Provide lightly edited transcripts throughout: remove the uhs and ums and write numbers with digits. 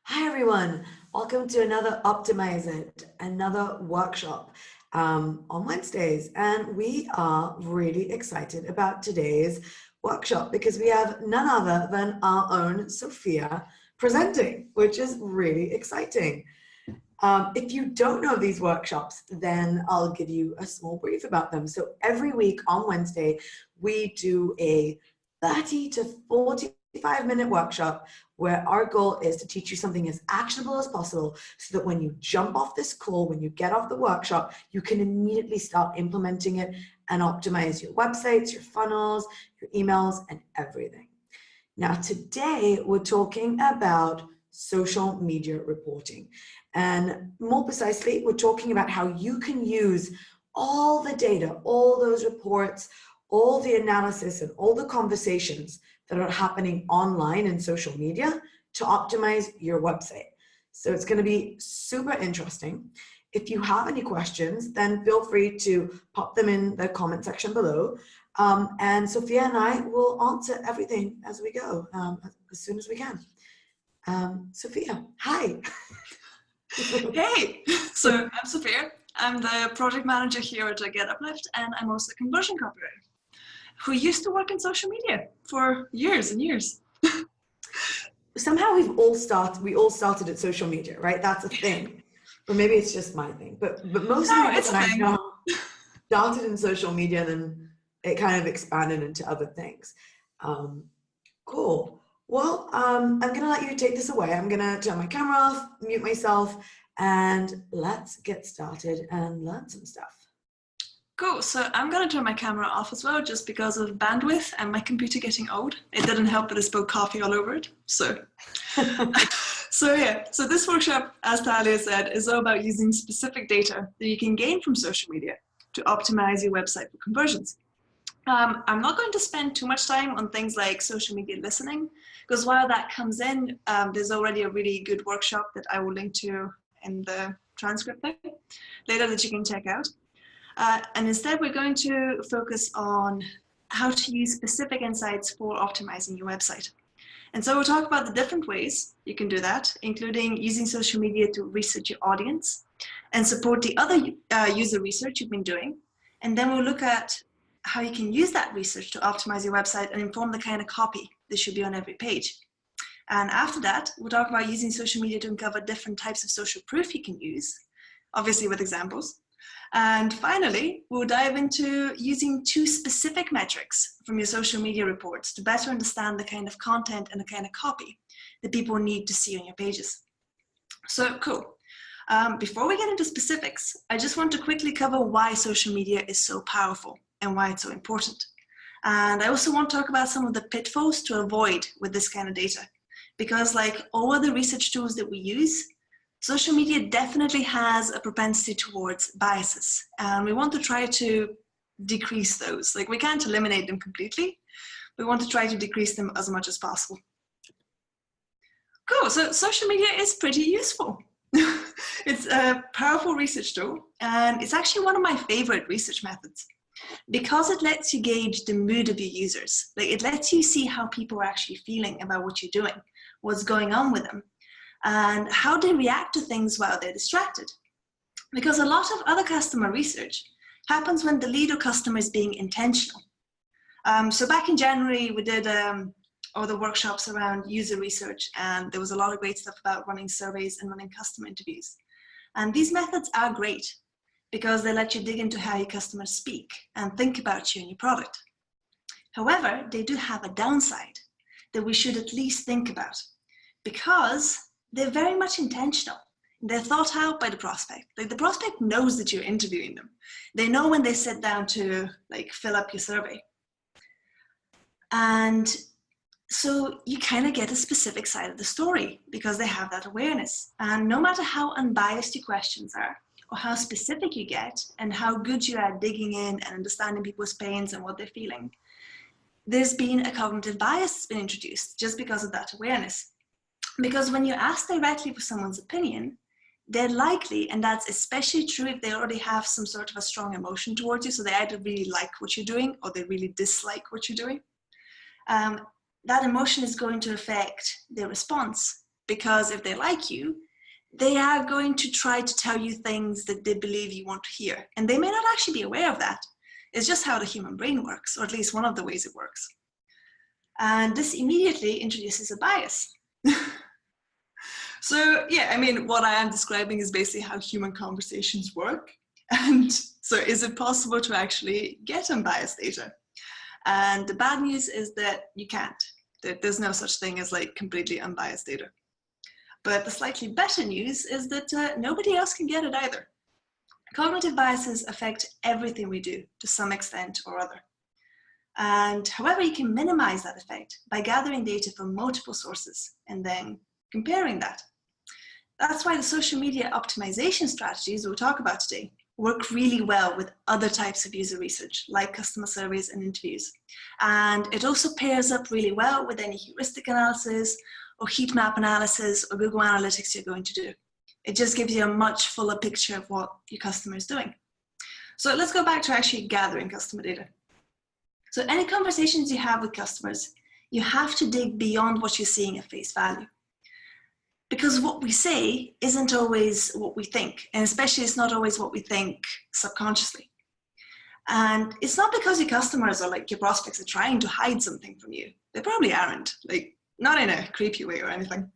Hi everyone, welcome to another Optimize It, another workshop on Wednesdays. And we are really excited about today's workshop because we have none other than our own Sophia presenting, which is really exciting. If you don't know these workshops, then I'll give you a small brief about them. So every week on Wednesday, we do a 30 to 45-minute workshop where our goal is to teach you something as actionable as possible so that when you jump off this call, when you get off the workshop, you can immediately start implementing it and optimize your websites, your funnels, your emails, and everything. Now, today we're talking about social media reporting. And more precisely, we're talking about how you can use all the data, all those reports, all the analysis, and all the conversations that are happening online in social media to optimize your website. So it's going to be super interesting. If you have any questions, then feel free to pop them in the comment section below. And Sophia and I will answer everything as we go, as soon as we can. Sophia, hi. Hey, so I'm Sophia. I'm the project manager here at Get Uplift, and I'm also a conversion copywriter who used to work in social media for years and years. Somehow we all started at social media, right? That's a thing. Or maybe it's just my thing. But most of the people that I know started in social media, then it kind of expanded into other things. Cool. Well, I'm going to let you take this away. I'm going to turn my camera off, mute myself, and let's get started and learn some stuff. Cool. So I'm going to turn my camera off as well, just because of bandwidth and my computer getting old. It didn't help that I spilled coffee all over it. So this workshop, as Talia said, is all about using specific data that you can gain from social media to optimize your website for conversions. I'm not going to spend too much time on things like social media listening, because while that comes in, there's already a really good workshop that I will link to in the transcript later that you can check out. And instead, we're going to focus on how to use specific insights for optimizing your website. And so we'll talk about the different ways you can do that, including using social media to research your audience and support the other user research you've been doing. And then we'll look at how you can use that research to optimize your website and inform the kind of copy that should be on every page. And after that, we'll talk about using social media to uncover different types of social proof you can use, obviously with examples. And finally, we'll dive into using 2 specific metrics from your social media reports to better understand the kind of content and the kind of copy that people need to see on your pages. So cool. Before we get into specifics, I just want to quickly cover why social media is so powerful and why it's so important. And I also want to talk about some of the pitfalls to avoid with this kind of data, because like all other research tools that we use, social media definitely has a propensity towards biases, and we want to try to decrease those. Like, we can't eliminate them completely. We want to try to decrease them as much as possible. Cool, so social media is pretty useful. It's a powerful research tool, and it's actually one of my favorite research methods because it lets you gauge the mood of your users. Like, it lets you see how people are actually feeling about what you're doing, what's going on with them, and how they react to things while they're distracted. Because a lot of other customer research happens when the lead or customer is being intentional. So back in January, we did all the workshops around user research, and there was a lot of great stuff about running surveys and running customer interviews. And these methods are great because they let you dig into how your customers speak and think about you and your product. However, they do have a downside that we should at least think about, because they're very much intentional. They're thought out by the prospect. Like, the prospect knows that you're interviewing them. They know when they sit down to fill up your survey. And so you kind of get a specific side of the story because they have that awareness. And no matter how unbiased your questions are, or how specific you get, and how good you are at digging in and understanding people's pains and what they're feeling, there's been a cognitive bias that's been introduced just because of that awareness. Because when you ask directly for someone's opinion, they're likely, and that's especially true if they already have some sort of a strong emotion towards you, so they either really like what you're doing or they really dislike what you're doing, that emotion is going to affect their response because if they like you, they are going to try to tell you things that they believe you want to hear. And they may not actually be aware of that. It's just how the human brain works, or at least one of the ways it works. And this immediately introduces a bias. So yeah, I mean, what I am describing is basically how human conversations work. And so is it possible to actually get unbiased data? And the bad news is that you can't. There's no such thing as like completely unbiased data. But the slightly better news is that nobody else can get it either. Cognitive biases affect everything we do to some extent or other. And however, you can minimize that effect by gathering data from multiple sources and then comparing that. That's why the social media optimization strategies we'll talk about today work really well with other types of user research, like customer surveys and interviews. And it also pairs up really well with any heuristic analysis or heat map analysis or Google Analytics you're going to do. It just gives you a much fuller picture of what your customer is doing. So let's go back to actually gathering customer data. So any conversations you have with customers, you have to dig beyond what you're seeing at face value. Because what we say isn't always what we think, and especially it's not always what we think subconsciously. And it's not because your customers or like your prospects are trying to hide something from you. They probably aren't, like not in a creepy way or anything.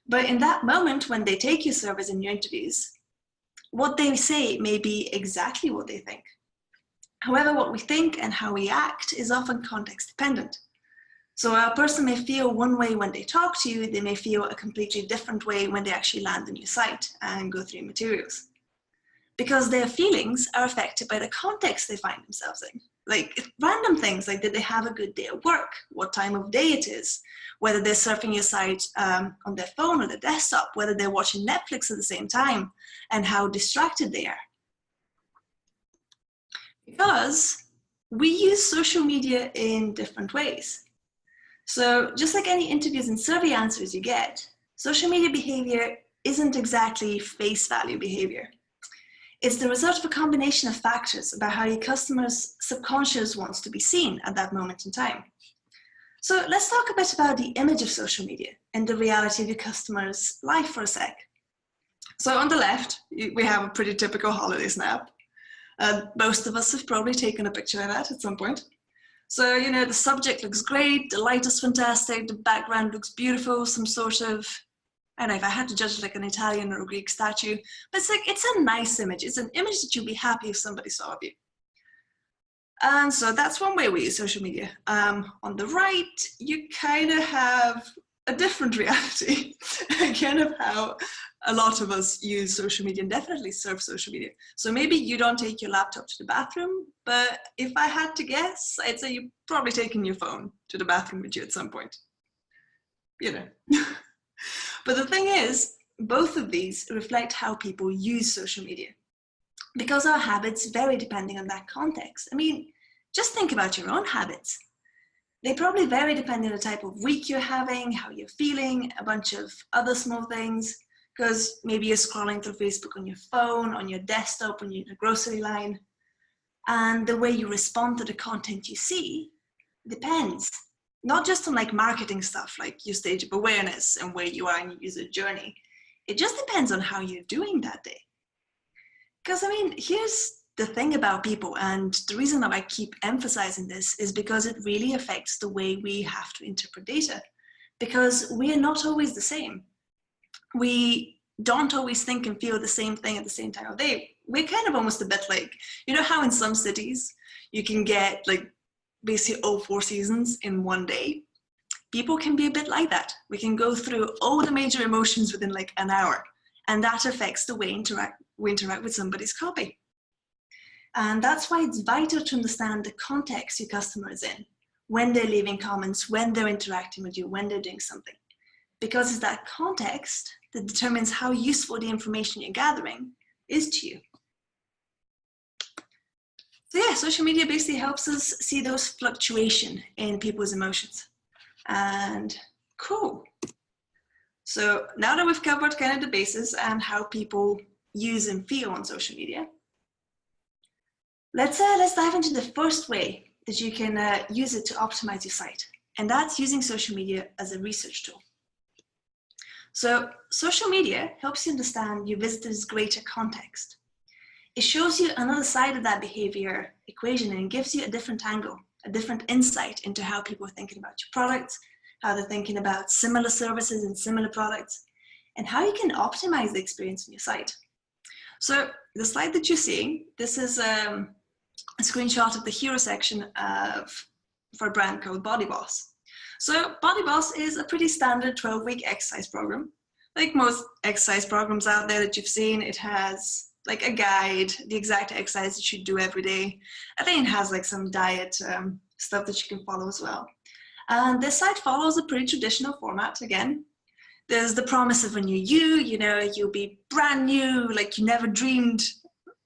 But in that moment when they take your surveys and your interviews, what they say may be exactly what they think. However, what we think and how we act is often context dependent. So a person may feel one way when they talk to you, they may feel a completely different way when they actually land on your site and go through your materials. Because their feelings are affected by the context they find themselves in. Like random things, like did they have a good day at work, what time of day it is, whether they're surfing your site on their phone or their desktop, whether they're watching Netflix at the same time, and how distracted they are. Because we use social media in different ways. So just like any interviews and survey answers you get, social media behavior isn't exactly face value behavior. It's the result of a combination of factors about how your customer's subconscious wants to be seen at that moment in time. So let's talk a bit about the image of social media and the reality of your customer's life for a sec. So on the left, we have a pretty typical holiday snap. Most of us have probably taken a picture of that at some point. So, you know, the subject looks great, the light is fantastic, the background looks beautiful, some sort of, I don't know if I had to judge like an Italian or a Greek statue, but it's like, it's a nice image. It's an image that you'd be happy if somebody saw of you. And so that's one way we use social media. On the right, you kind of have a different reality, kind of how a lot of us use social media and definitely surf social media. So maybe you don't take your laptop to the bathroom, but if I had to guess, I'd say you're probably taking your phone to the bathroom with you at some point. You know. But the thing is, both of these reflect how people use social media, because our habits vary depending on that context. I mean, just think about your own habits. They probably vary depending on the type of week you're having, how you're feeling, a bunch of other small things, because maybe you're scrolling through Facebook on your phone, on your desktop, when you're in a grocery line. And the way you respond to the content you see depends, not just on like marketing stuff, like your stage of awareness and where you are in your user journey. It just depends on how you're doing that day. Because I mean, here's the thing about people, and the reason that I keep emphasizing this is because it really affects the way we have to interpret data, because we are not always the same. We don't always think and feel the same thing at the same time of day. We're kind of almost a bit like, you know how in some cities you can get like basically all 4 seasons in one day? People can be a bit like that. We can go through all the major emotions within like an hour, and that affects the way we interact with somebody's copy. And that's why it's vital to understand the context your customer is in, when they're leaving comments, when they're interacting with you, when they're doing something. Because it's that context that determines how useful the information you're gathering is to you. So yeah, social media basically helps us see those fluctuation in people's emotions. And cool. So now that we've covered kind of the basis and how people use and feel on social media, let's dive into the first way that you can use it to optimize your site. And that's using social media as a research tool. So social media helps you understand your visitors' greater context. It shows you another side of that behavior equation and gives you a different angle, a different insight into how people are thinking about your products, how they're thinking about similar services and similar products, and how you can optimize the experience on your site. So the slide that you're seeing, this is a screenshot of the hero section for a brand called Body Boss. So Body Boss is a pretty standard 12-week exercise program. Like most exercise programs out there that you've seen, it has like a guide, the exact exercise you should do every day. I think it has like some diet stuff that you can follow as well. And this site follows a pretty traditional format again. There's the promise of a new you know, you'll be brand new, like you never dreamed.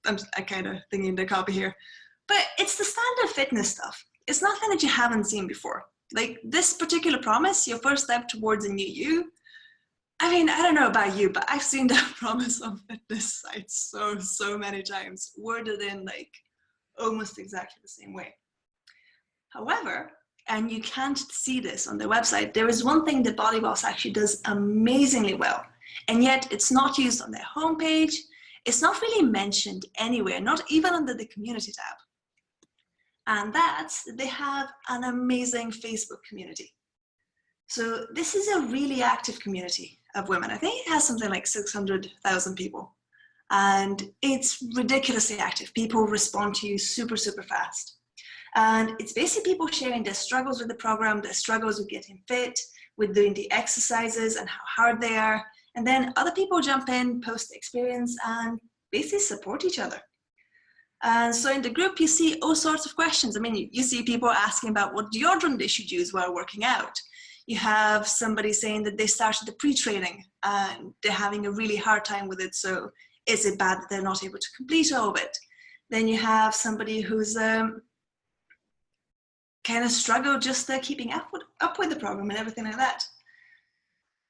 I'm kind of thinking the copy here. But it's the standard fitness stuff. It's nothing that you haven't seen before. Like this particular promise, your first step towards a new you. I mean, I don't know about you, but I've seen that promise on fitness sites so many times, worded in like almost exactly the same way. However, and you can't see this on their website, there is one thing that Body Boss actually does amazingly well, and yet it's not used on their homepage. It's not really mentioned anywhere, not even under the community tab. And that's that they have an amazing Facebook community. So this is a really active community of women. I think it has something like 600,000 people. And it's ridiculously active. People respond to you super fast. And it's basically people sharing their struggles with the program, their struggles with getting fit, with doing the exercises and how hard they are. And then other people jump in, post the experience, and basically support each other. And so in the group, you see all sorts of questions. I mean, you see people asking about what deodorant they should use while working out. You have somebody saying that they started the pre-training and they're having a really hard time with it. So is it bad that they're not able to complete all of it? Then you have somebody who's kind of struggled just keeping up with the program and everything like that.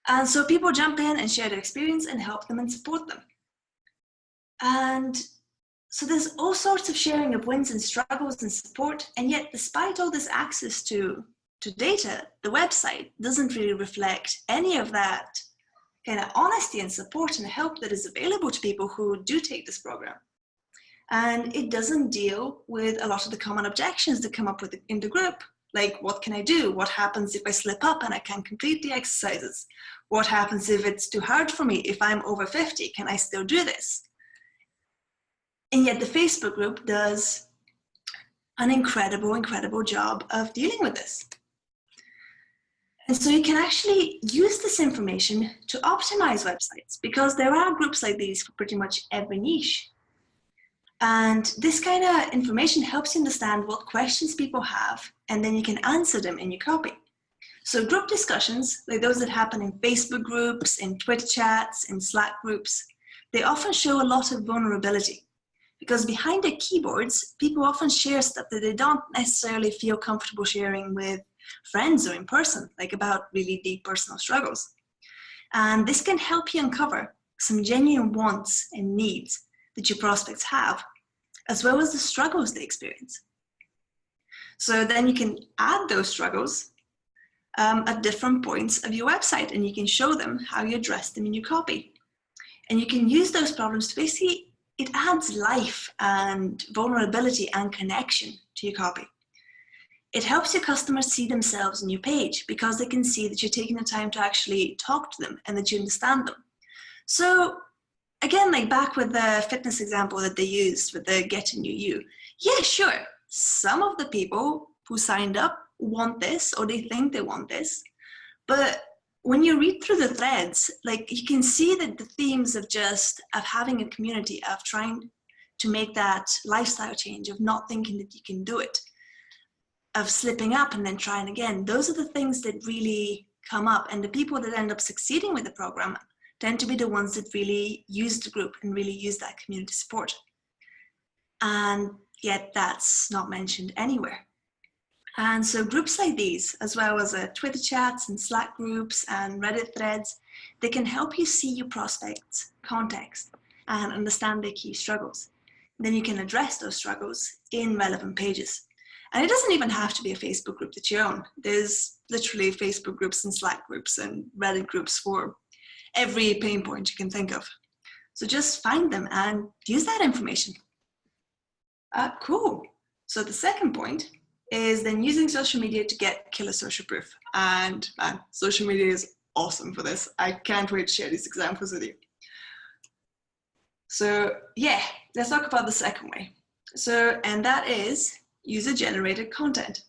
And so people jump in and share their experience and help them and support them. And so there's all sorts of sharing of wins and struggles and support. And yet, despite all this access to data, the website doesn't really reflect any of that kind of honesty and support and help that is available to people who do take this program. And it doesn't deal with a lot of the common objections that come up with in the group. Like, what can I do? What happens if I slip up and I can't complete the exercises? What happens if it's too hard for me? If I'm over 50, can I still do this? And yet the Facebook group does an incredible job of dealing with this. And so you can actually use this information to optimize websites, because there are groups like these for pretty much every niche. And this kind of information helps you understand what questions people have, and then you can answer them in your copy. So group discussions, like those that happen in Facebook groups, in Twitter chats, in Slack groups, they often show a lot of vulnerability, because behind their keyboards, people often share stuff that they don't necessarily feel comfortable sharing with friends or in person, like about really deep personal struggles. And this can help you uncover some genuine wants and needs that your prospects have, as well as the struggles they experience. So then you can add those struggles at different points of your website, and you can show them how you address them in your copy. And you can use those problems to basically, it adds life and vulnerability and connection to your copy. It helps your customers see themselves in your page, because they can see that you're taking the time to actually talk to them and that you understand them. So again, like back with the fitness example that they used with the Get a New You. Yeah, sure. Some of the people who signed up want this, or they think they want this. But when you read through the threads, like you can see that the themes of having a community, of trying to make that lifestyle change, of not thinking that you can do it, of slipping up and then trying again. Those are the things that really come up. And the people that end up succeeding with the program tend to be the ones that really use the group and really use that community support. And yet that's not mentioned anywhere. And so groups like these, as well as Twitter chats and Slack groups and Reddit threads, they can help you see your prospects' context and understand their key struggles. Then you can address those struggles in relevant pages. And it doesn't even have to be a Facebook group that you own. There's literally Facebook groups and Slack groups and Reddit groups for every pain point you can think of. So just find them and use that information. Cool. So the second point is then using social media to get killer social proof. And man, social media is awesome for this. I can't wait to share these examples with you. So yeah, let's talk about the second way. And that is user-generated content.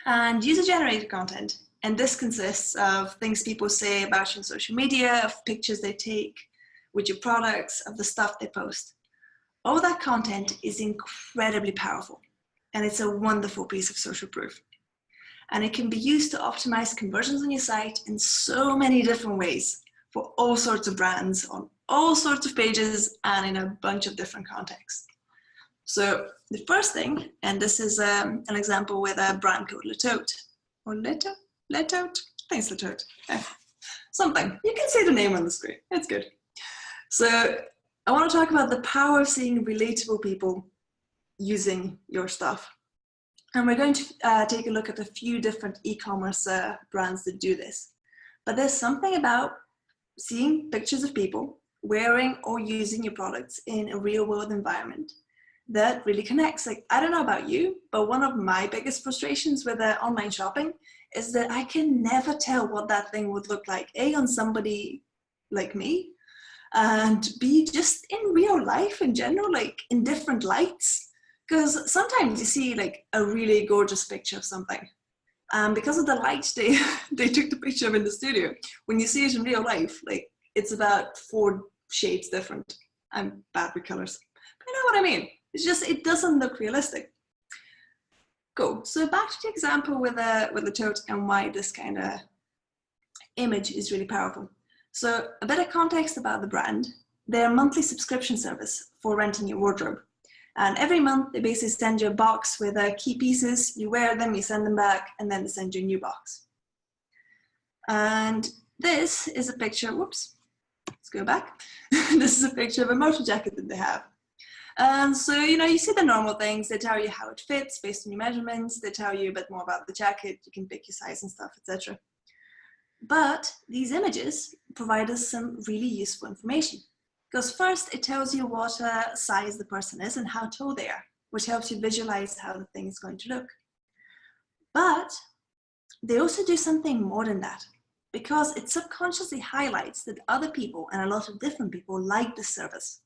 And user-generated content, and this consists of things people say about you on social media, of pictures they take with your products, of the stuff they post. All that content is incredibly powerful, and it's a wonderful piece of social proof. And it can be used to optimize conversions on your site in so many different ways for all sorts of brands on all sorts of pages and in a bunch of different contexts. So the first thing, and this is an example with a brand called Letote, or Letote? I think it's Letote. Something. You can see the name on the screen. It's good. So I want to talk about the power of seeing relatable people using your stuff. And we're going to take a look at a few different e-commerce brands that do this. But there's something about seeing pictures of people wearing or using your products in a real world environment that really connects. Like, I don't know about you, but one of my biggest frustrations with online shopping is that I can never tell what that thing would look like, A, on somebody like me, and B, just in real life in general, like in different lights. Because sometimes you see like a really gorgeous picture of something, because of the light they took the picture of in the studio, when you see it in real life, like it's about 4 shades different. I'm bad with colors, but you know what I mean. It's just, it doesn't look realistic. Cool. So back to the example with the tote and why this kind of image is really powerful. So a bit of context about the brand. They're a monthly subscription service for renting your wardrobe. And every month they basically send you a box with key pieces. You wear them, you send them back, and then they send you a new box. And this is a picture, whoops, let's go back. This is a picture of a motor jacket that they have. And so, you know, you see the normal things. They tell you how it fits based on your measurements. They tell you a bit more about the jacket. You can pick your size and stuff, etc. But these images provide us some really useful information. Because first, it tells you what size the person is and how tall they are, which helps you visualize how the thing is going to look. But they also do something more than that, because it subconsciously highlights that other people, and a lot of different people, like this service.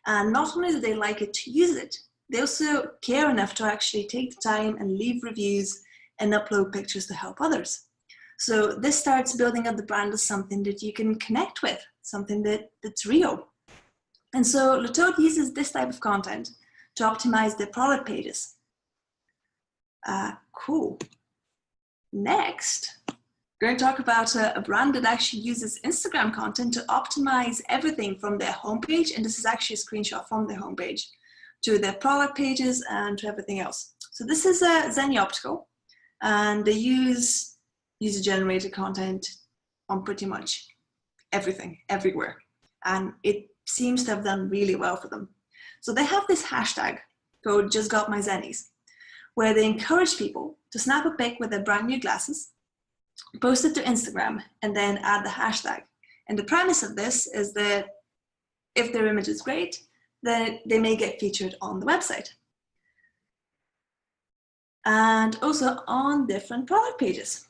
And not only do they like it to use it, they also care enough to actually take the time and leave reviews and upload pictures to help others. So this starts building up the brand as something that you can connect with, something that's real. And so Letote uses this type of content to optimize their product pages. Cool. Next, we're going to talk about a brand that actually uses Instagram content to optimize everything from their homepage, and this is actually a screenshot from their homepage, to their product pages and to everything else. So this is Zenny Optical, and they use user-generated content on pretty much everything, everywhere. And it seems to have done really well for them. So they have this hashtag called JustGotMyZennies, where they encourage people to snap a pic with their brand new glasses, post it to Instagram, and then add the hashtag. And the premise of this is that if their image is great, then they may get featured on the website. And also on different product pages.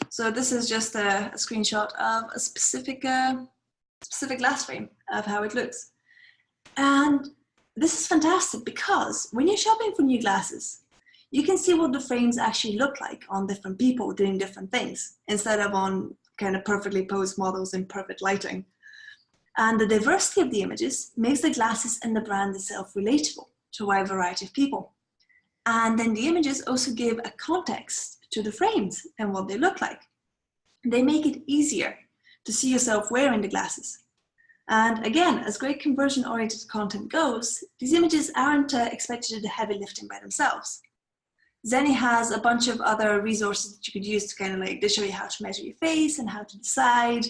So this is just a screenshot of a specific glass frame of how it looks. And this is fantastic because when you're shopping for new glasses, you can see what the frames actually look like on different people doing different things, instead of on kind of perfectly posed models in perfect lighting. And the diversity of the images makes the glasses and the brand itself relatable to a wide variety of people. And then the images also give a context to the frames and what they look like. They make it easier to see yourself wearing the glasses. And again, as great conversion-oriented content goes, these images aren't expected to do the heavy lifting by themselves. Zenny has a bunch of other resources that you could use to kind of like, they show you how to measure your face and how to decide.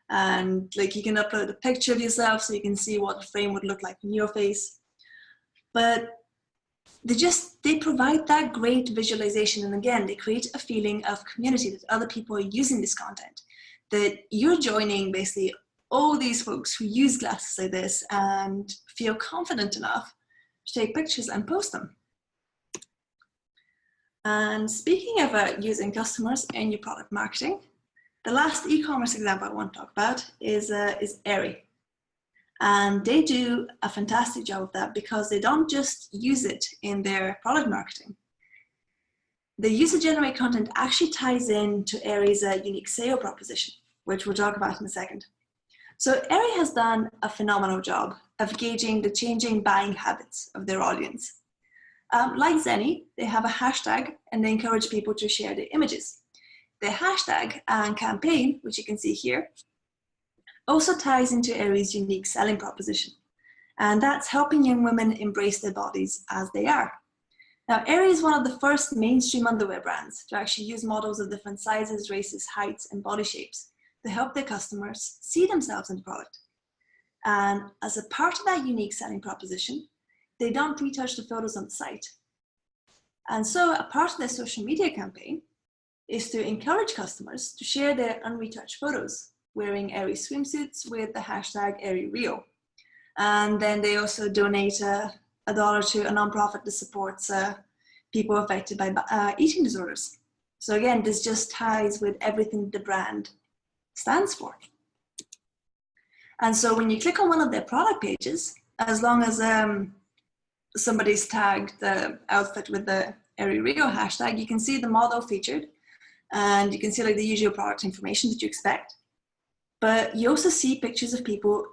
And like you can upload a picture of yourself so you can see what the frame would look like in your face. But they provide that great visualization. And again, they create a feeling of community that other people are using this content. that you're joining basically all these folks who use glasses like this and feel confident enough to take pictures and post them. And speaking of using customers in your product marketing, the last e-commerce example I want to talk about is Aerie. And they do a fantastic job of that because they don't just use it in their product marketing. The user-generated content actually ties into Aerie's unique sale proposition, which we'll talk about in a second. So Aerie has done a phenomenal job of gauging the changing buying habits of their audience. Like Zenny, they have a hashtag and they encourage people to share their images. The hashtag and campaign, which you can see here, also ties into Aerie's unique selling proposition. And that's helping young women embrace their bodies as they are. Now, Aerie is one of the first mainstream underwear brands to actually use models of different sizes, races, heights, and body shapes to help their customers see themselves in the product. And as a part of that unique selling proposition, they don't retouch the photos on the site. And so a part of their social media campaign is to encourage customers to share their unretouched photos wearing Aerie swimsuits with the hashtag AerieReal. And then they also donate $1 to a nonprofit that supports people affected by eating disorders. So again, this just ties with everything the brand stands for. And so when you click on one of their product pages, as long as somebody's tagged the outfit with the AerieReal hashtag, you can see the model featured, and you can see like the usual product information that you expect. But you also see pictures of people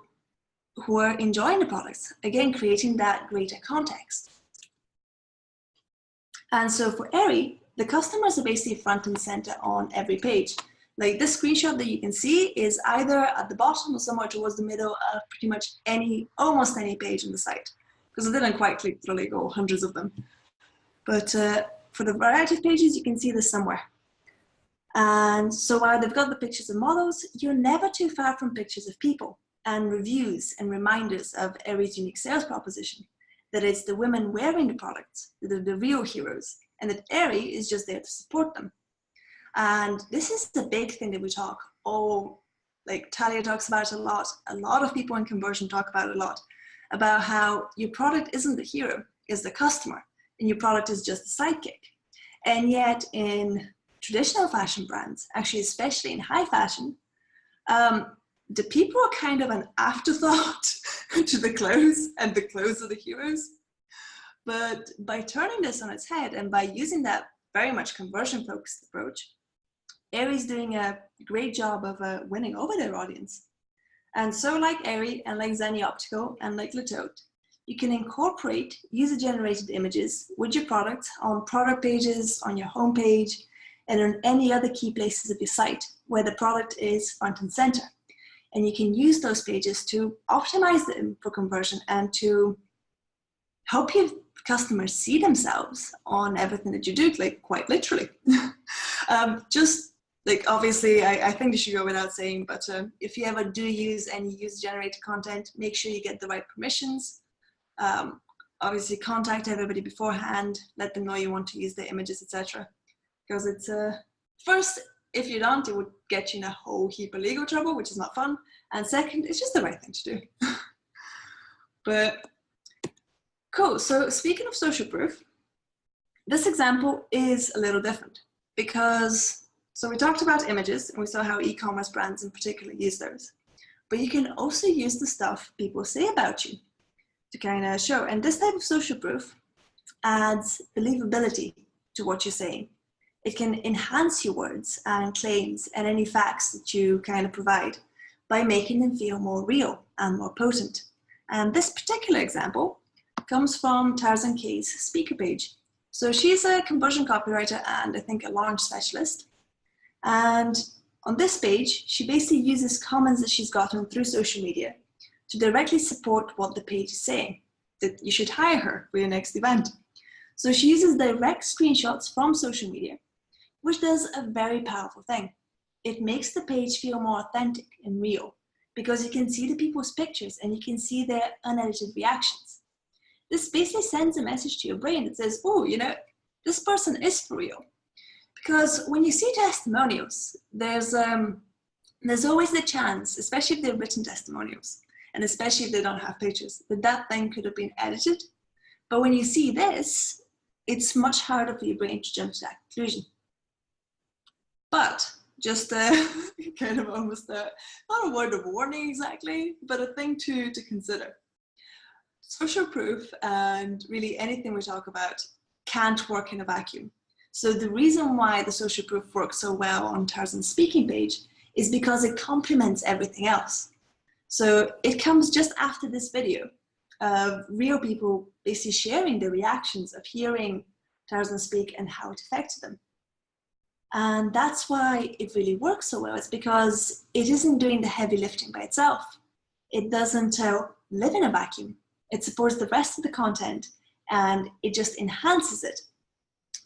who are enjoying the products, again, creating that greater context. And so for Aerie, the customers are basically front and center on every page. Like this screenshot that you can see is either at the bottom or somewhere towards the middle of pretty much almost any page on the site, because I didn't quite click through like hundreds of them. But for the variety of pages, you can see this somewhere. And so while they've got the pictures of models, you're never too far from pictures of people and reviews and reminders of Aerie's unique sales proposition, that it's the women wearing the products that are the real heroes, and that Aerie is just there to support them. And this is the big thing that we talk like Talia talks about it a lot of people in conversion talk about it a lot, about how your product isn't the hero, it's the customer, and your product is just a sidekick. And yet in traditional fashion brands, actually especially in high fashion, the people are kind of an afterthought to the clothes, and the clothes are the heroes. But by turning this on its head and by using that very much conversion focused approach, Aerie's doing a great job of winning over their audience. And so like Aerie and like Zenny Optical and like Latote, you can incorporate user-generated images with your product on product pages, on your homepage, and on any other key places of your site where the product is front and center. And you can use those pages to optimize them for conversion and to help your customers see themselves on everything that you do, like quite literally. Just like, obviously, I think this should go without saying, but if you ever do use any user-generated content, make sure you get the right permissions. Obviously, contact everybody beforehand, let them know you want to use their images, etc. Because it's, first, if you don't, it would get you in a whole heap of legal trouble, which is not fun. And second, it's just the right thing to do. But cool, so speaking of social proof, this example is a little different because, so we talked about images and we saw how e-commerce brands in particular use those. But you can also use the stuff people say about you to kind of show. And this type of social proof adds believability to what you're saying. It can enhance your words and claims and any facts that you kind of provide by making them feel more real and more potent. And this particular example comes from Tarzan K's speaker page. So she's a conversion copywriter and I think a launch specialist. And on this page, she basically uses comments that she's gotten through social media to directly support what the page is saying, that you should hire her for your next event. So she uses direct screenshots from social media, which does a very powerful thing. It makes the page feel more authentic and real because you can see the people's pictures and you can see their unedited reactions. This basically sends a message to your brain that says, oh, you know, this person is for real. Because when you see testimonials, there's there's always the chance, especially if they're written testimonials, and especially if they don't have pictures, that that thing could have been edited. But when you see this, it's much harder for your brain to jump to that conclusion. But just kind of almost not a word of warning exactly, but a thing to consider. Social proof and really anything we talk about can't work in a vacuum. So the reason why the social proof works so well on Tarzan's speaking page is because it complements everything else. So it comes just after this video of real people basically sharing their reactions of hearing Tarzan speak and how it affected them. And that's why it really works so well. It's because it isn't doing the heavy lifting by itself. It doesn't live in a vacuum. It supports the rest of the content, and it just enhances it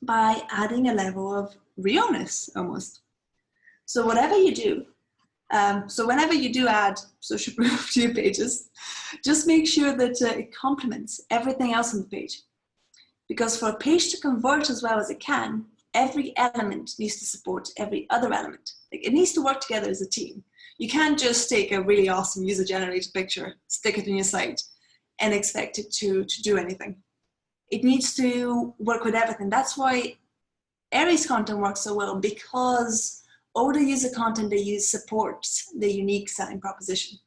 by adding a level of realness almost. So whatever you do, so whenever you do add social proof to your pages, just make sure that it complements everything else on the page. Because for a page to convert as well as it can, every element needs to support every other element. Like, it needs to work together as a team. You can't just take a really awesome user-generated picture, stick it on your site, and expect it to do anything. It needs to work with everything. That's why Aries content works so well, because all the user content they use supports the unique selling proposition.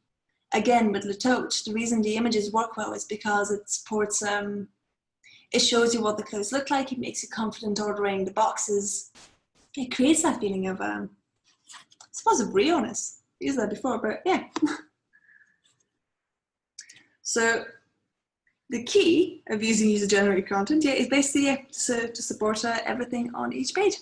Again, with Letote, the reason the images work well is because it supports, it shows you what the clothes look like, it makes you confident ordering the boxes. It creates that feeling of, I suppose, of realness. I used that before, but yeah. So the key of using user-generated content, is basically to support everything on each page.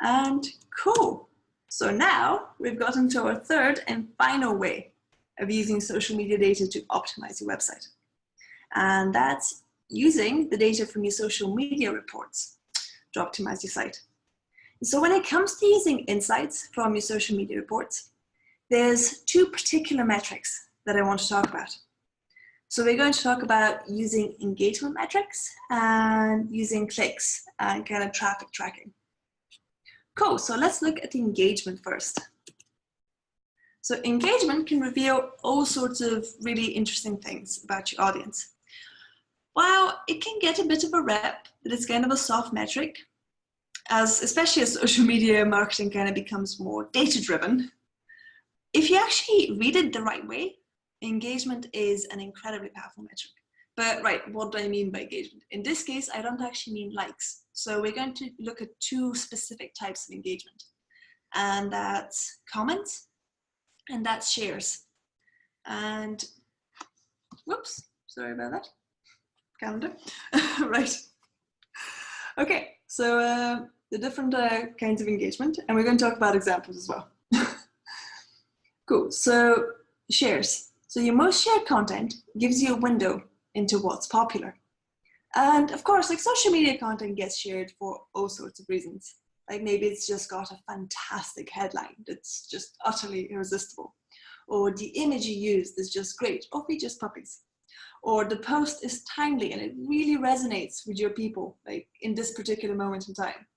And cool. So now we've gotten to our third and final way of using social media data to optimize your website. And that's using the data from your social media reports to optimize your site. So when it comes to using insights from your social media reports, there's two particular metrics that I want to talk about. So we're going to talk about using engagement metrics and using clicks and kind of traffic tracking. Cool, so let's look at the engagement first. So engagement can reveal all sorts of really interesting things about your audience. While it can get a bit of a rep that it's kind of a soft metric, especially as social media marketing kind of becomes more data-driven, if you actually read it the right way, engagement is an incredibly powerful metric. But right, what do I mean by engagement? In this case, I don't actually mean likes. So we're going to look at two specific types of engagement. And that's comments and that's shares. And whoops, sorry about that. Calendar. Right. Okay, so the different kinds of engagement, and we're going to talk about examples as well. Cool, so shares. So your most shared content gives you a window into what's popular. And of course, like, social media content gets shared for all sorts of reasons. Like, maybe it's just got a fantastic headline that's just utterly irresistible. Or the image you used is just great, or features puppies. Or the post is timely and it really resonates with your people, like in this particular moment in time.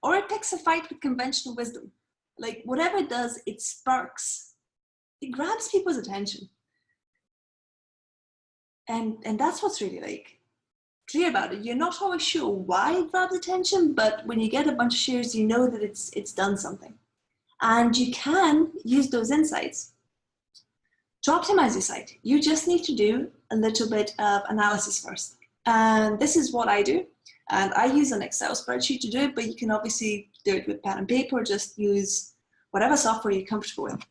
Or it picks a fight with conventional wisdom. Like, whatever it does, it sparks, it grabs people's attention. And that's what's really, like, clear about it. You're not always sure why it grabs attention, but when you get a bunch of shares, you know that it's done something. And you can use those insights to optimize your site. You just need to do a little bit of analysis first. And this is what I do. And I use an Excel spreadsheet to do it, but you can obviously do it with pen and paper, just use whatever software you're comfortable with.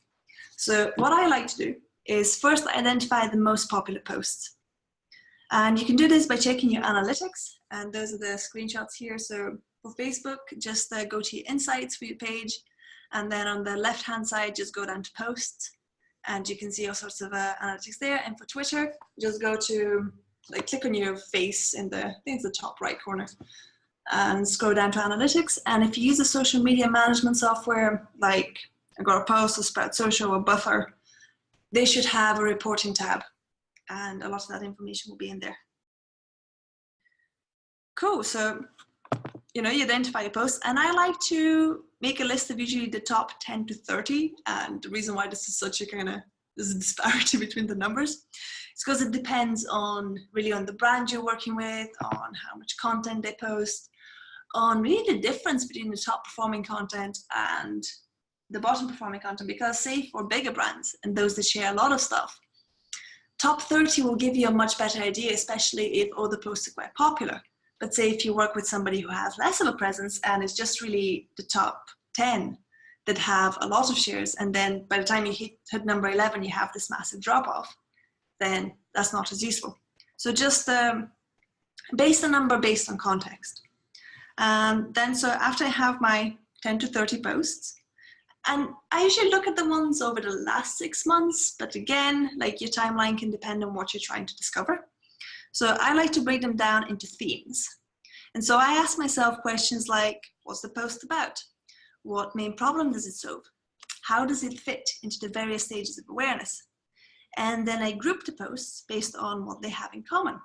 So what I like to do is first identify the most popular posts. And you can do this by checking your analytics. And those are the screenshots here. So for Facebook, just go to your insights for your page. And then on the left-hand side, just go down to posts. And you can see all sorts of analytics there. And for Twitter, just go to, like, click on your face in the, I think it's the top right corner, and scroll down to analytics. And if you use a social media management software, like Agora-Post or Sprout Social or Buffer, they should have a reporting tab. And a lot of that information will be in there. Cool, so you identify your posts, and I like to make a list of usually the top 10 to 30. And the reason why this is such a there's a disparity between the numbers is because it depends on the brand you're working with, on how much content they post, on really the difference between the top performing content and the bottom performing content. Because say for bigger brands and those that share a lot of stuff, top 30 will give you a much better idea, especially if all the posts are quite popular. But say if you work with somebody who has less of a presence and it's just really the top 10 that have a lot of shares, and then by the time you hit number 11, you have this massive drop off, then that's not as useful. So just base the number based on context. And then so after I have my 10 to 30 posts, and I usually look at the ones over the last 6 months, but again, like your timeline can depend on what you're trying to discover. So I like to break them down into themes. And so I ask myself questions like, what's the post about? What main problem does it solve? How does it fit into the various stages of awareness? And then I group the posts based on what they have in common.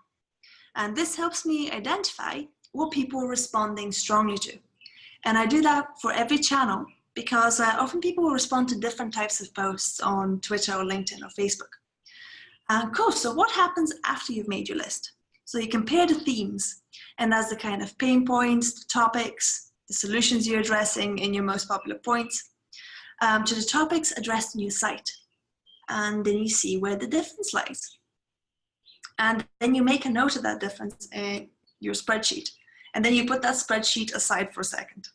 And this helps me identify what people are responding strongly to. And I do that for every channel because often people will respond to different types of posts on Twitter or LinkedIn or Facebook. Cool, so what happens after you've made your list? So you compare the themes, and that's the kind of pain points, the topics, the solutions you're addressing in your most popular points, to the topics addressed in your site. And then you see where the difference lies. And then you make a note of that difference in your spreadsheet. And then you put that spreadsheet aside for a second.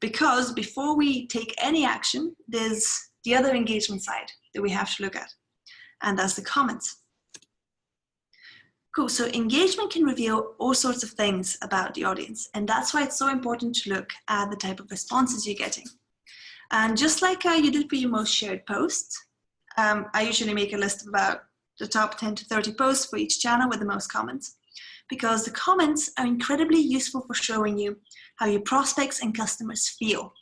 Because before we take any action, there's the other engagement side that we have to look at. And that's the comments. Cool, so engagement can reveal all sorts of things about the audience, and that's why it's so important to look at the type of responses you're getting. And just like you did for your most shared posts, I usually make a list of about the top 10 to 30 posts for each channel with the most comments, because the comments are incredibly useful for showing you how your prospects and customers feel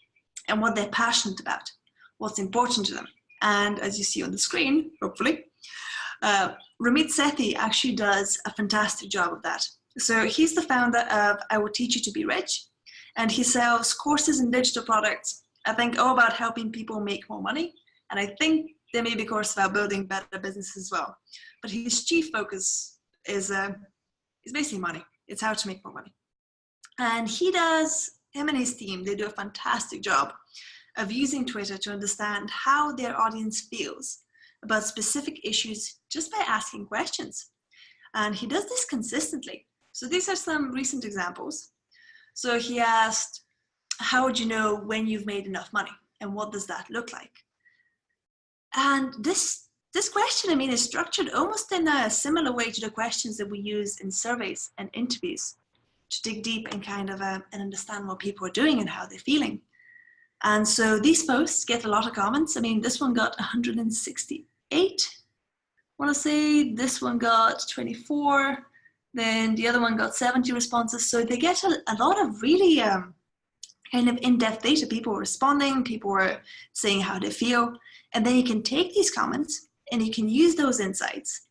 and what they're passionate about, what's important to them. And as you see on the screen, hopefully, Ramit Sethi actually does a fantastic job of that. So he's the founder of I Will Teach You to Be Rich, and he sells courses and digital products, I think, all about helping people make more money. And I think there may be a course about building better businesses as well. But his chief focus is basically money. It's how to make more money. And him and his team, they do a fantastic job of using Twitter to understand how their audience feels about specific issues just by asking questions. And he does this consistently. So these are some recent examples. So he asked, how would you know when you've made enough money? And what does that look like? And this question, I mean, is structured almost in a similar way to the questions that we use in surveys and interviews to dig deep and and understand what people are doing and how they're feeling. And so these posts get a lot of comments. I mean, this one got 168. I want to say this one got 24. Then the other one got 70 responses. So they get a lot of really kind of in-depth data. People are responding, people are saying how they feel. And then you can take these comments and you can use those insights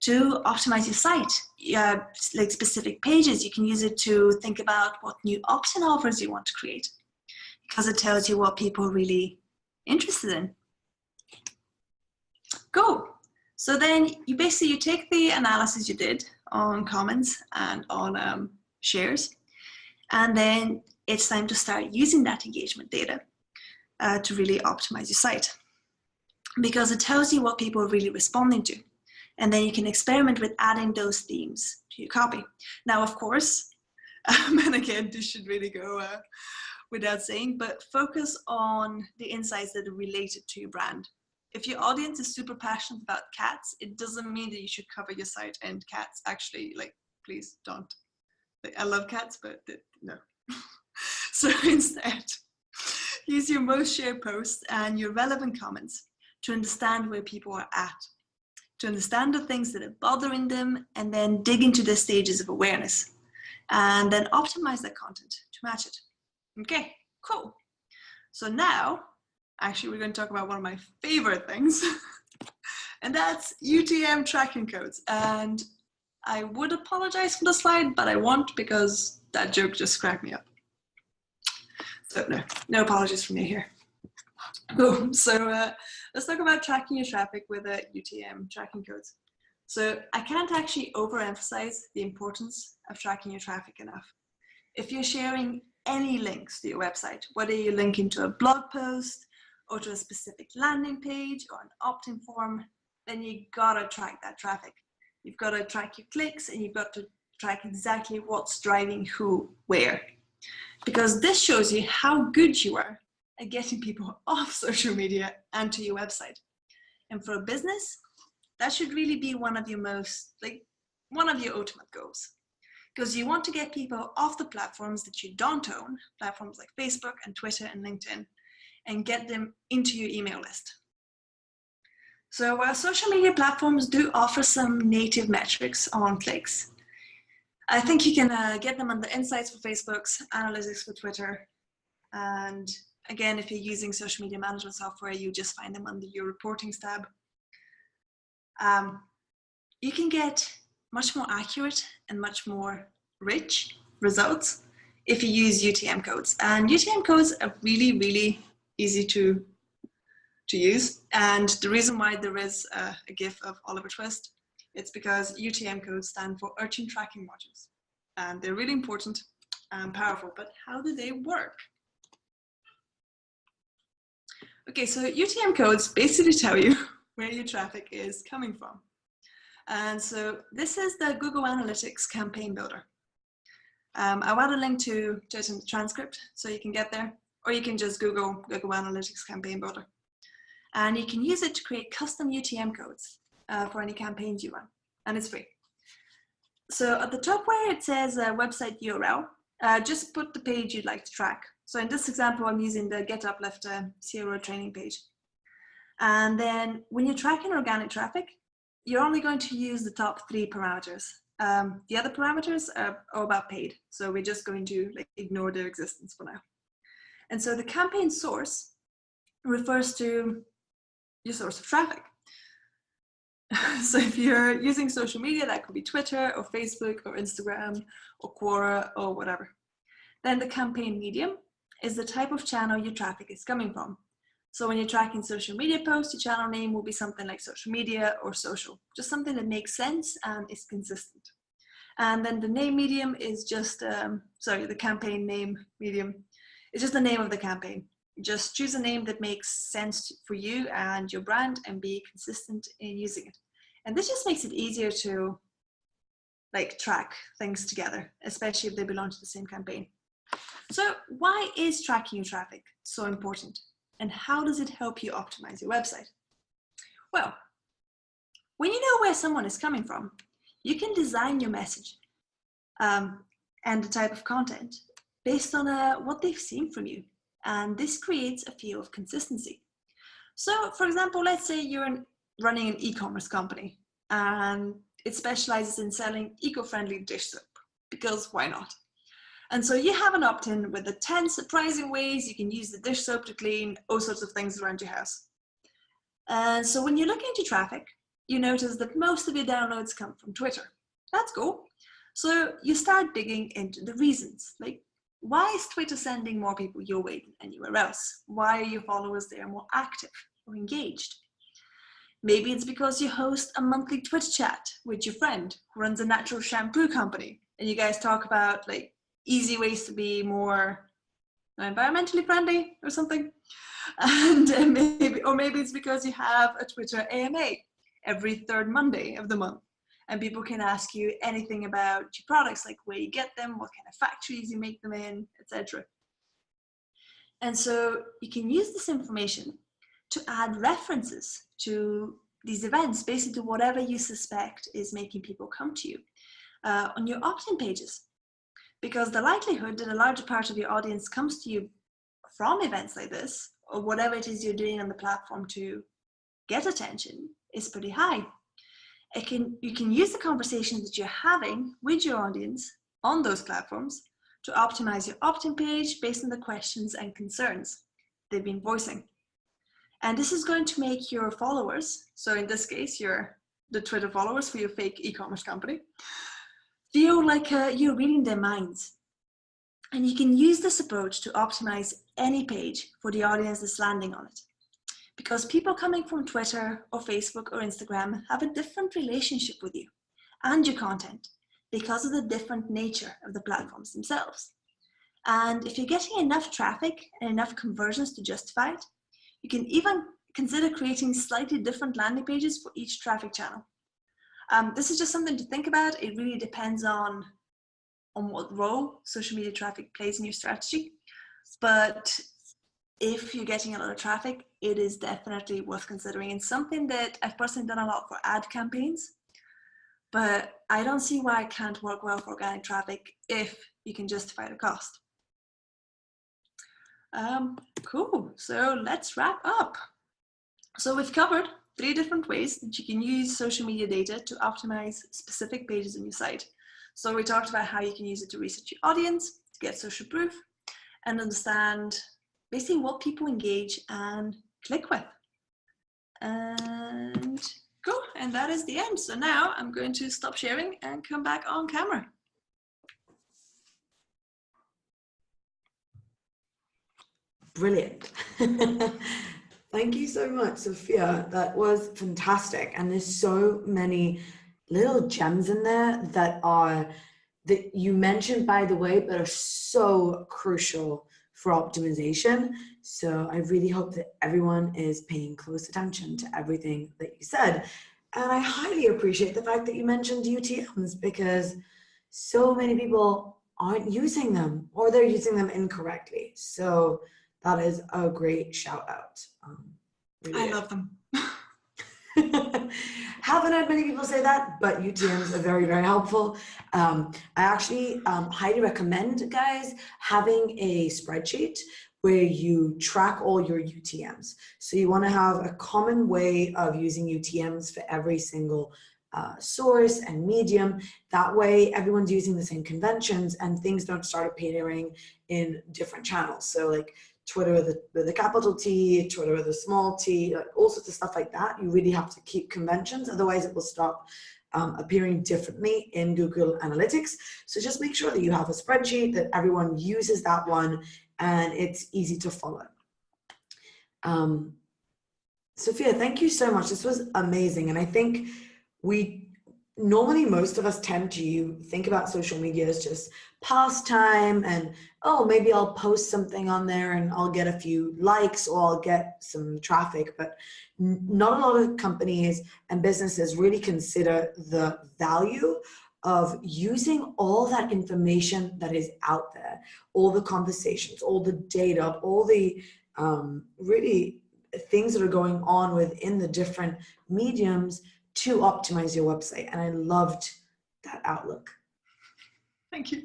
to optimize your site. Like specific pages, you can use it to think about what new opt-in offers you want to create, because it tells you what people are really interested in. Cool. So then you take the analysis you did on comments and on shares, and then it's time to start using that engagement data to really optimize your site, because it tells you what people are really responding to. And then you can experiment with adding those themes to your copy. Now, of course, and again, this should really go without saying, but focus on the insights that are related to your brand. If your audience is super passionate about cats, it doesn't mean that you should cover your site and cats. Actually, please don't. I love cats, but no. So instead, use your most shared posts and your relevant comments to understand where people are at, to understand the things that are bothering them, and then dig into the stages of awareness, and then optimize that content to match it. Okay, cool. So now, actually, we're going to talk about one of my favorite things, and that's UTM tracking codes. And I would apologize for the slide, but I won't, because that joke just cracked me up. So no apologies from me here. Cool. So let's talk about tracking your traffic with UTM tracking codes. So I can't actually overemphasize the importance of tracking your traffic enough. If you're sharing any links to your website, whether you're linking to a blog post or to a specific landing page or an opt-in form, then you gotta track that traffic. You've got to track your clicks, and you've got to track exactly what's driving who, where. Because this shows you how good you are at getting people off social media and to your website. And for a business, that should really be one of your ultimate goals. Because you want to get people off the platforms that you don't own, platforms like Facebook and Twitter and LinkedIn, and get them into your email list. So social media platforms do offer some native metrics on clicks. I think you can get them on the insights for Facebook's, analytics for Twitter. And again, if you're using social media management software, you just find them under your reportings tab. You can get much more accurate and much more rich results if you use UTM codes. And UTM codes are really, really easy to use. And the reason why there is a GIF of Oliver Twist, it's because UTM codes stand for Urchin Tracking Modules. And they're really important and powerful, but how do they work? Okay, so UTM codes basically tell you where your traffic is coming from. And so this is the Google Analytics campaign builder. I'll add a link to it in the transcript so you can get there, or you can just Google Analytics campaign builder. And you can use it to create custom UTM codes for any campaigns you run, and it's free. So at the top where it says website URL, just put the page you'd like to track. So in this example, I'm using the Get Uplift CRO training page. And then when you're tracking organic traffic, you're only going to use the top 3 parameters. The other parameters are all about paid. So we're just going to ignore their existence for now. And so the campaign source refers to your source of traffic. So if you're using social media, that could be Twitter or Facebook or Instagram or Quora or whatever. Then the campaign medium is the type of channel your traffic is coming from. So when you're tracking social media posts, your channel name will be something like social media or social, just something that makes sense and is consistent. And then the name medium is just, the campaign name medium is just the name of the campaign. Just choose a name that makes sense for you and your brand and be consistent in using it. And this just makes it easier to track things together, especially if they belong to the same campaign. So why is tracking your traffic so important? And how does it help you optimize your website? Well, when you know where someone is coming from, you can design your message and the type of content based on what they've seen from you. And this creates a feel of consistency. So for example, let's say you're running an e-commerce company and it specializes in selling eco-friendly dish soap, because why not? And so you have an opt-in with the 10 surprising ways you can use the dish soap to clean all sorts of things around your house. And so when you look into traffic, you notice that most of your downloads come from Twitter. That's cool. So you start digging into the reasons, like why is Twitter sending more people your way than anywhere else? Why are your followers there more active or engaged? Maybe it's because you host a monthly Twitter chat with your friend who runs a natural shampoo company, and you guys talk about easy ways to be more environmentally friendly or something. And maybe it's because you have a Twitter AMA every 3rd Monday of the month, and people can ask you anything about your products, like where you get them, what kind of factories you make them in, etc. And so you can use this information to add references to these events, basically to whatever you suspect is making people come to you on your opt-in pages. Because the likelihood that a larger part of your audience comes to you from events like this, or whatever it is you're doing on the platform to get attention, is pretty high. You can use the conversations that you're having with your audience on those platforms to optimize your opt-in page based on the questions and concerns they've been voicing. And this is going to make your followers, so in this case, the Twitter followers for your fake e-commerce company, feel like you're reading their minds. And you can use this approach to optimize any page for the audience that's landing on it. Because people coming from Twitter or Facebook or Instagram have a different relationship with you and your content because of the different nature of the platforms themselves. And if you're getting enough traffic and enough conversions to justify it, you can even consider creating slightly different landing pages for each traffic channel. This is just something to think about. It really depends on what role social media traffic plays in your strategy. But if you're getting a lot of traffic, it is definitely worth considering. And something that I've personally done a lot for ad campaigns, but I don't see why it can't work well for organic traffic if you can justify the cost. Cool, so let's wrap up. So we've covered 3 different ways that you can use social media data to optimize specific pages on your site. So we talked about how you can use it to research your audience, to get social proof, and understand basically what people engage and click with. And cool, and that is the end. So now I'm going to stop sharing and come back on camera. Brilliant. Thank you so much, Sophia. That was fantastic. And there's so many little gems in there that you mentioned, by the way, but are so crucial for optimization. So I really hope that everyone is paying close attention to everything that you said. And I highly appreciate the fact that you mentioned UTMs, because so many people aren't using them, or they're using them incorrectly. So that is a great shout out. I love them. Haven't had many people say that, but UTMs are very, very helpful. I actually highly recommend, guys, having a spreadsheet where you track all your UTMs. So you want to have a common way of using UTMs for every single source and medium. That way everyone's using the same conventions and things don't start appearing in different channels. So like Twitter with a capital T, Twitter with a small t, like all sorts of stuff like that. You really have to keep conventions, otherwise it will stop appearing differently in Google Analytics. So just make sure that you have a spreadsheet, that everyone uses that one, and it's easy to follow. Sophia, thank you so much. This was amazing. And I think normally most of us tend to think about social media as just pastime and, oh, maybe I'll post something on there and I'll get a few likes or I'll get some traffic. But not a lot of companies and businesses really consider the value of using all that information that is out there, all the conversations, all the data, all the really things that are going on within the different mediums to optimize your website. And I loved that outlook. Thank you.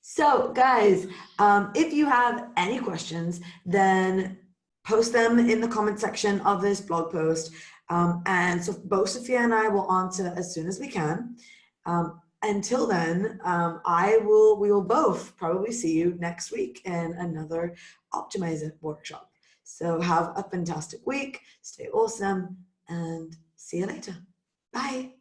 So guys, if you have any questions, then post them in the comment section of this blog post. And so both Sophia and I will answer as soon as we can. Until then, we will both probably see you next week in another Optimize It workshop. So have a fantastic week, stay awesome, and see you later. Bye.